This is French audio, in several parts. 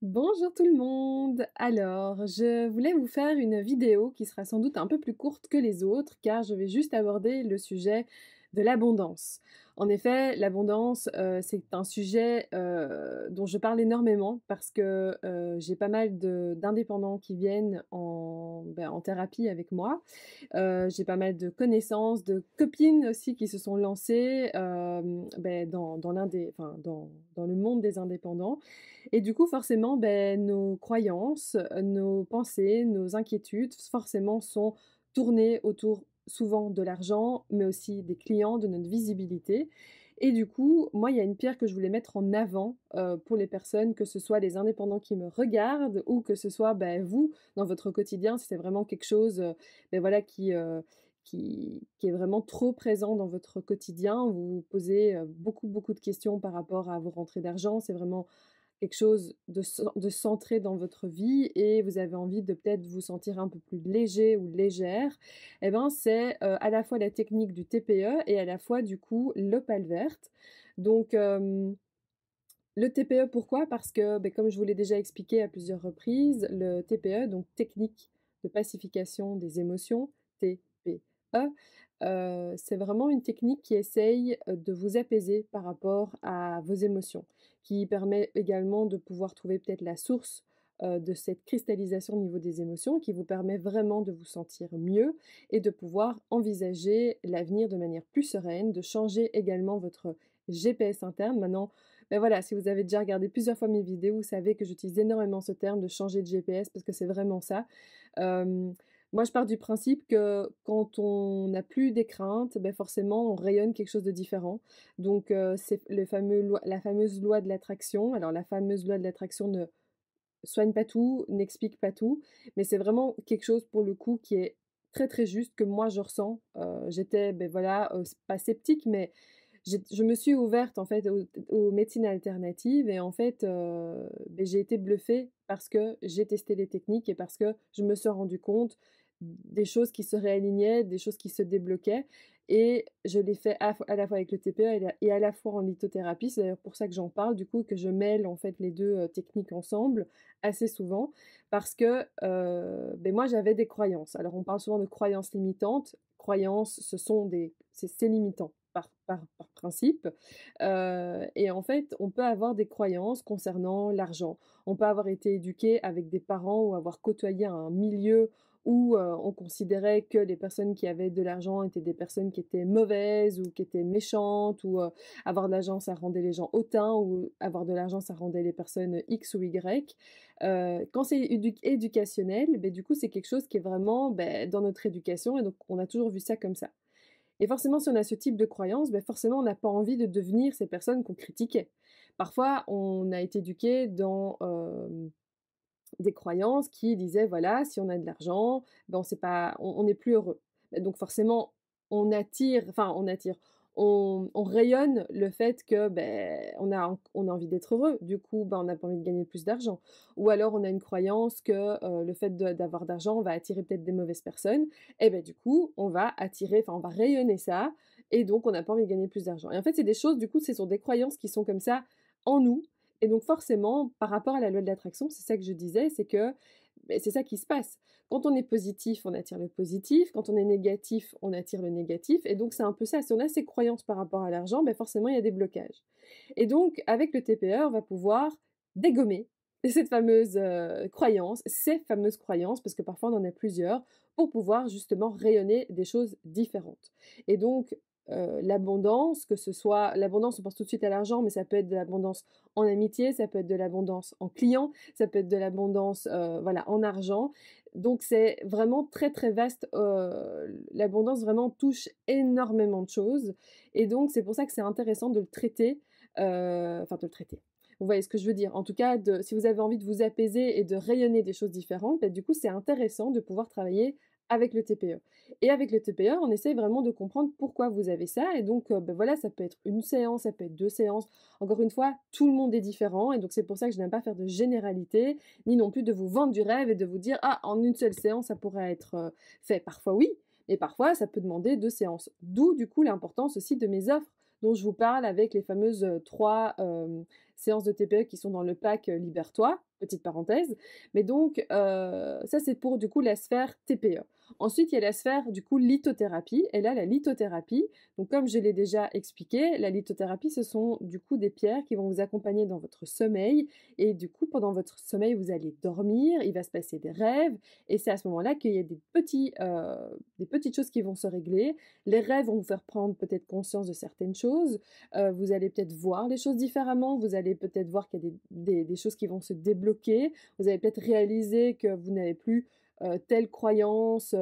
Bonjour tout le monde! Alors, je voulais vous faire une vidéo qui sera sans doute un peu plus courte que les autres, car je vais juste aborder le sujet de l'abondance. En effet, l'abondance, c'est un sujet, dont je parle énormément parce que, j'ai pas mal d'indépendants qui viennent en thérapie avec moi. J'ai pas mal de connaissances, de copines aussi qui se sont lancées, dans dans le monde des indépendants et du coup forcément, nos croyances, nos pensées, nos inquiétudes forcément sont tournées autour souvent de l'argent, mais aussi des clients, de notre visibilité et du coup, moi, il y a une pierre que je voulais mettre en avant, pour les personnes, que ce soit les indépendants qui me regardent ou que ce soit, vous, dans votre quotidien, si c'est vraiment quelque chose, voilà qui est vraiment trop présent dans votre quotidien. Vous vous posez, beaucoup, beaucoup de questions par rapport à vos rentrées d'argent. C'est vraiment quelque chose de centré dans votre vie et vous avez envie de peut-être vous sentir un peu plus léger ou légère, et ben, c'est, à la fois la technique du TPE et à la fois, du coup, l'opale verte. Donc, le TPE pourquoi? Parce que, comme je vous l'ai déjà expliqué à plusieurs reprises, le TPE, donc technique de pacification des émotions, TPE, c'est vraiment une technique qui essaye, de vous apaiser par rapport à vos émotions, qui permet également de pouvoir trouver peut-être la source, de cette cristallisation au niveau des émotions, qui vous permet vraiment de vous sentir mieux et de pouvoir envisager l'avenir de manière plus sereine, de changer également votre GPS interne. Maintenant, voilà, si vous avez déjà regardé plusieurs fois mes vidéos, vous savez que j'utilise énormément ce terme de changer de GPS parce que c'est vraiment ça. Hem, Moi, je pars du principe que quand on n'a plus des craintes, forcément, on rayonne quelque chose de différent. Donc, c'est le fameux loi la fameuse loi de l'attraction. Alors la fameuse loi de l'attraction ne soigne pas tout, n'explique pas tout, mais c'est vraiment quelque chose pour le coup qui est très, très juste, que moi je ressens. J'étais, pas sceptique, mais je me suis ouverte en fait aux médecines alternatives et en fait, j'ai été bluffée parce que j'ai testé les techniques et parce que je me suis rendu compte des choses qui se réalignaient, des choses qui se débloquaient et je l'ai fait à la fois avec le TPE et à la fois en lithothérapie. C'est d'ailleurs pour ça que j'en parle du coup, que je mêle en fait les 2 techniques ensemble assez souvent parce que, moi j'avais des croyances. Alors on parle souvent de croyances limitantes. Croyances, c'est limitant par principe, et en fait, on peut avoir des croyances concernant l'argent. On peut avoir été éduqué avec des parents ou avoir côtoyé un milieu où, on considérait que les personnes qui avaient de l'argent étaient des personnes qui étaient mauvaises ou qui étaient méchantes ou, avoir de l'argent, ça rendait les gens hautains ou avoir de l'argent, ça rendait les personnes X ou Y. Quand c'est éducationnel, du coup, c'est quelque chose qui est vraiment, dans notre éducation et donc on a toujours vu ça comme ça. Et forcément, si on a ce type de croyance, forcément, on n'a pas envie de devenir ces personnes qu'on critiquait. Parfois, on a été éduqué dans, des croyances qui disaient: «Voilà, si on a de l'argent, on sait pas on n'est plus heureux». Donc forcément, on rayonne le fait que, on a envie d'être heureux. Du coup, on n'a pas envie de gagner plus d'argent. Ou alors on a une croyance que, le fait d'avoir d'argent va attirer peut-être des mauvaises personnes et du coup, on va rayonner ça et donc on n'a pas envie de gagner plus d'argent. Et en fait, c'est des choses, du coup, ce sont des croyances qui sont comme ça en nous et donc forcément, par rapport à la loi de l'attraction, c'est ça que je disais, c'est que, c'est ça qui se passe. Quand on est positif, on attire le positif, quand on est négatif, on attire le négatif et donc c'est un peu ça. Si on a ces croyances par rapport à l'argent, forcément il y a des blocages. Et donc avec le TPE, on va pouvoir dégommer cette fameuse, croyance, ces fameuses croyances, parce que parfois on en a plusieurs, pour pouvoir justement rayonner des choses différentes. Et donc, l'abondance, que ce soit l'abondance, on pense tout de suite à l'argent, mais ça peut être de l'abondance en amitié, ça peut être de l'abondance en clients, ça peut être de l'abondance, en argent. Donc c'est vraiment très, très vaste, l'abondance vraiment touche énormément de choses et donc c'est pour ça que c'est intéressant de le traiter, de le traiter. Vous voyez ce que je veux dire? En tout cas, si vous avez envie de vous apaiser et de rayonner des choses différentes, du coup, c'est intéressant de pouvoir travailler avec le TPE. Et avec le TPE, on essaye vraiment de comprendre pourquoi vous avez ça et donc, voilà, ça peut être une séance, ça peut être 2 séances. Encore une fois, tout le monde est différent et donc c'est pour ça que je n'aime pas faire de généralité, ni non plus de vous vendre du rêve et de vous dire: «Ah, en une seule séance, ça pourrait être, fait». Parfois oui, mais parfois ça peut demander 2 séances. D'où du coup l'importance aussi de mes offres dont je vous parle avec les fameuses, 3, séances de TPE qui sont dans le pack Libère-toi, petite parenthèse. Mais donc, ça c'est pour du coup la sphère TPE. Ensuite, il y a la sphère du coup lithothérapie. Et là, la lithothérapie, donc comme je l'ai déjà expliqué, la lithothérapie, ce sont du coup des pierres qui vont vous accompagner dans votre sommeil. Et du coup, pendant votre sommeil, vous allez dormir, il va se passer des rêves. Et c'est à ce moment-là qu'il y a des petites choses qui vont se régler. Les rêves vont vous faire prendre peut-être conscience de certaines choses. Vous allez peut-être voir les choses différemment. Vous allez peut-être voir qu'il y a des choses qui vont se débloquer. Vous allez peut-être réaliser que vous n'avez plus telle croyance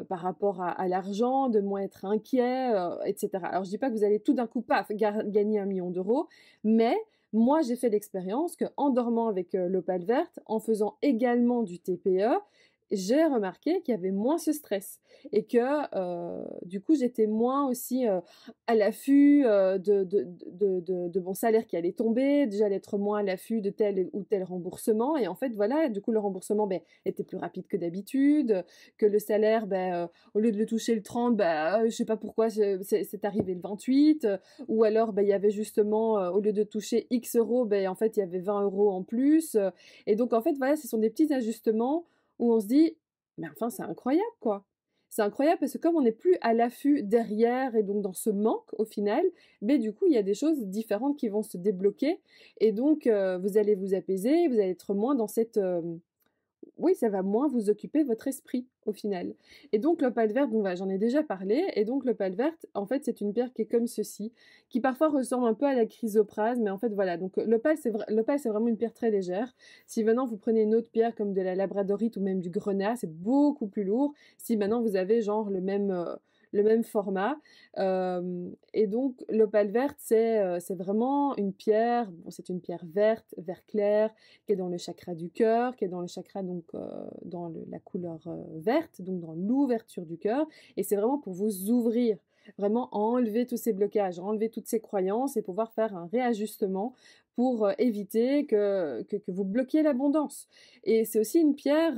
par rapport à l'argent, de moins être inquiet, etc. Alors je dis pas que vous allez tout d'un coup, paf, gagner 1 million d'euros, mais moi j'ai fait l'expérience qu'en dormant avec l'opale verte, en faisant également du TPE, j'ai remarqué qu'il y avait moins ce stress et que du coup j'étais moins aussi à l'affût de mon salaire qui allait tomber, j'allais être moins à l'affût de tel ou tel remboursement et en fait voilà, du coup le remboursement était plus rapide que d'habitude, que le salaire, au lieu de le toucher le 30, je sais pas pourquoi c'est arrivé le 28, ou alors il y avait justement, au lieu de toucher X euros, en fait il y avait 20 euros en plus, et donc en fait voilà, ce sont des petits ajustements où on se dit: «Mais enfin c'est incroyable quoi!» C'est incroyable parce que comme on n'est plus à l'affût derrière et donc dans ce manque au final, du coup il y a des choses différentes qui vont se débloquer et donc vous allez vous apaiser, vous allez être moins dans cette, oui, ça va moins vous occuper votre esprit, au final. Et donc l'opale verte, bon, j'en ai déjà parlé, et donc l'opale verte, en fait, c'est une pierre qui est comme ceci, qui parfois ressemble un peu à la chrysoprase, mais en fait, voilà. Donc l'opale, c'est vraiment une pierre très légère. Si maintenant vous prenez une autre pierre comme de la labradorite ou même du grenat, c'est beaucoup plus lourd. Si maintenant vous avez genre le même format. Et donc l'opale verte, c'est vraiment une pierre, bon, c'est une pierre verte, vert clair, qui est dans le chakra du cœur, qui est dans le chakra donc dans la couleur verte, donc dans l'ouverture du cœur. Et c'est vraiment pour vous ouvrir, vraiment enlever tous ces blocages, enlever toutes ces croyances et pouvoir faire un réajustement pour éviter que vous bloquiez l'abondance. Et c'est aussi une pierre,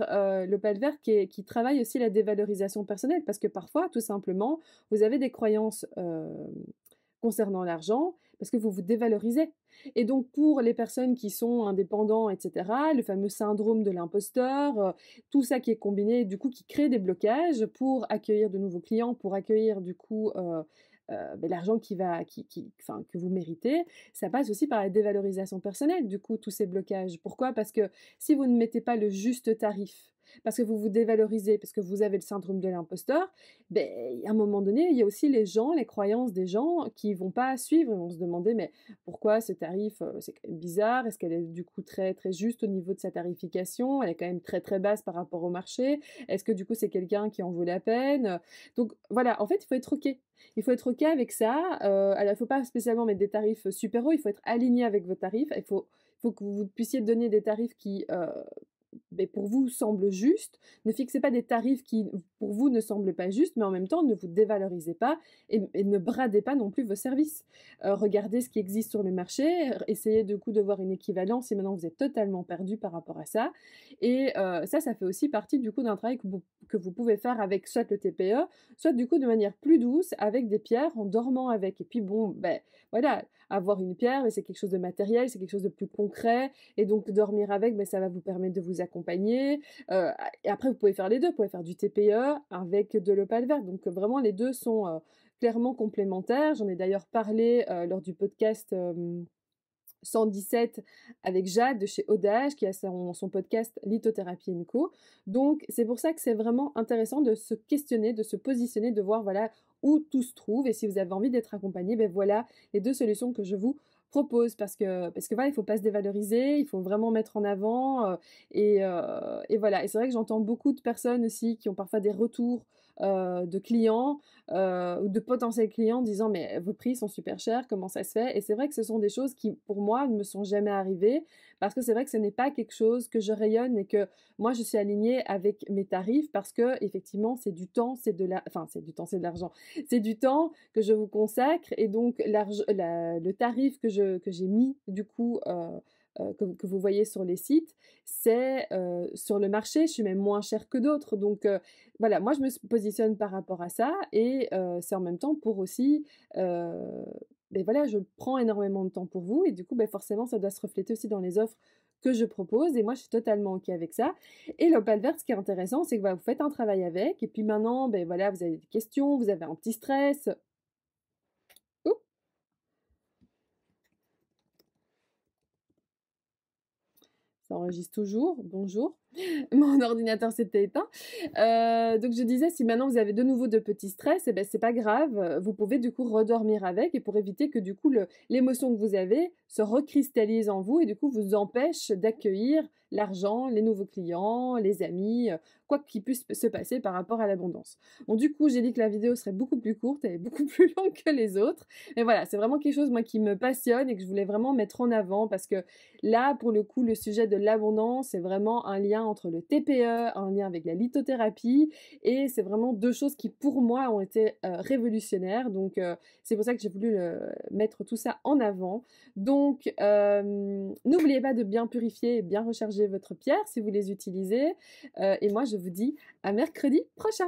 l'opale vert, qui travaille aussi la dévalorisation personnelle, parce que parfois, tout simplement, vous avez des croyances concernant l'argent, parce que vous vous dévalorisez. Et donc pour les personnes qui sont indépendants, etc., le fameux syndrome de l'imposteur, tout ça qui est combiné, du coup, qui crée des blocages pour accueillir de nouveaux clients, pour accueillir du coup l'argent enfin, que vous méritez, ça passe aussi par la dévalorisation personnelle, du coup, tous ces blocages. Pourquoi? Parce que si vous ne mettez pas le juste tarif, parce que vous vous dévalorisez, parce que vous avez le syndrome de l'imposteur, à un moment donné, il y a aussi les gens, les croyances des gens qui vont pas suivre. Ils vont se demander, mais pourquoi ce tarif, c'est quand même bizarre? Est-ce qu'elle est du coup très, très juste au niveau de sa tarification? Elle est quand même très, très basse par rapport au marché. Est-ce que du coup, c'est quelqu'un qui en vaut la peine? Donc voilà, en fait, il faut être OK. Il faut être OK avec ça. Alors, il faut pas spécialement mettre des tarifs super hauts. Il faut être aligné avec vos tarifs. Il faut que vous puissiez donner des tarifs qui pour vous semblent justes. Ne fixez pas des tarifs qui, pour vous, ne semblent pas justes, mais en même temps, ne vous dévalorisez pas et ne bradez pas non plus vos services. Regardez ce qui existe sur le marché, essayez du coup de voir une équivalence si maintenant vous êtes totalement perdu par rapport à ça. Et ça fait aussi partie du coup d'un travail que vous pouvez faire avec soit le TPE, soit du coup de manière plus douce avec des pierres en dormant avec. Et puis bon, voilà, avoir une pierre, c'est quelque chose de matériel, c'est quelque chose de plus concret. Et donc dormir avec, ça va vous permettre de vous accompagner. Et après, vous pouvez faire les deux. Vous pouvez faire du TPE avec de l'opale verte. Donc vraiment, les deux sont clairement complémentaires. J'en ai d'ailleurs parlé lors du podcast 117 avec Jade de chez Odage qui a son podcast Lithothérapie Co. Donc c'est pour ça que c'est vraiment intéressant de se questionner, de se positionner, de voir voilà où tout se trouve et si vous avez envie d'être accompagné, voilà les deux solutions que je vous propose parce que voilà, il faut pas se dévaloriser, il faut vraiment mettre en avant et voilà. Et c'est vrai que j'entends beaucoup de personnes aussi qui ont parfois des retours de clients ou de potentiels clients disant mais vos prix sont super chers, comment ça se fait? Et c'est vrai que ce sont des choses qui pour moi ne me sont jamais arrivées parce que c'est vrai que ce n'est pas quelque chose que je rayonne et que moi je suis alignée avec mes tarifs parce que effectivement c'est du temps, c'est du temps, c'est de l'argent, c'est du temps que je vous consacre et donc le tarif que j'ai mis du coup que vous voyez sur les sites, c'est sur le marché, je suis même moins chère que d'autres. Donc voilà, moi je me positionne par rapport à ça et c'est en même temps pour aussi beh, voilà, je prends énormément de temps pour vous et du coup, beh, forcément, ça doit se refléter aussi dans les offres que je propose et moi, je suis totalement OK avec ça et l'Opale verte, ce qui est intéressant, c'est que, bah, vous faites un travail avec et puis maintenant, beh, voilà, vous avez des questions, vous avez un petit stress. Ouh! Ça enregistre toujours, bonjour. Mon ordinateur s'était éteint. Donc je disais, si maintenant vous avez de nouveau de petits stress, et ben c'est pas grave, vous pouvez du coup redormir avec et pour éviter que du coup l'émotion que vous avez se recristallise en vous et du coup vous empêche d'accueillir l'argent, les nouveaux clients, les amis, quoi qu'il puisse se passer par rapport à l'abondance. Bon du coup, j'ai dit que la vidéo serait beaucoup plus courte et beaucoup plus longue que les autres. Mais voilà, c'est vraiment quelque chose moi qui me passionne et que je voulais vraiment mettre en avant parce que là, pour le coup, le sujet de l'abondance, c'est vraiment un lien entre le TPE, un lien avec la lithothérapie et c'est vraiment 2 choses qui, pour moi, ont été, révolutionnaires donc c'est pour ça que j'ai voulu mettre tout ça en avant. Donc n'oubliez pas de bien purifier et bien recharger votre pierre si vous les utilisez, et moi je vous dis à mercredi prochain!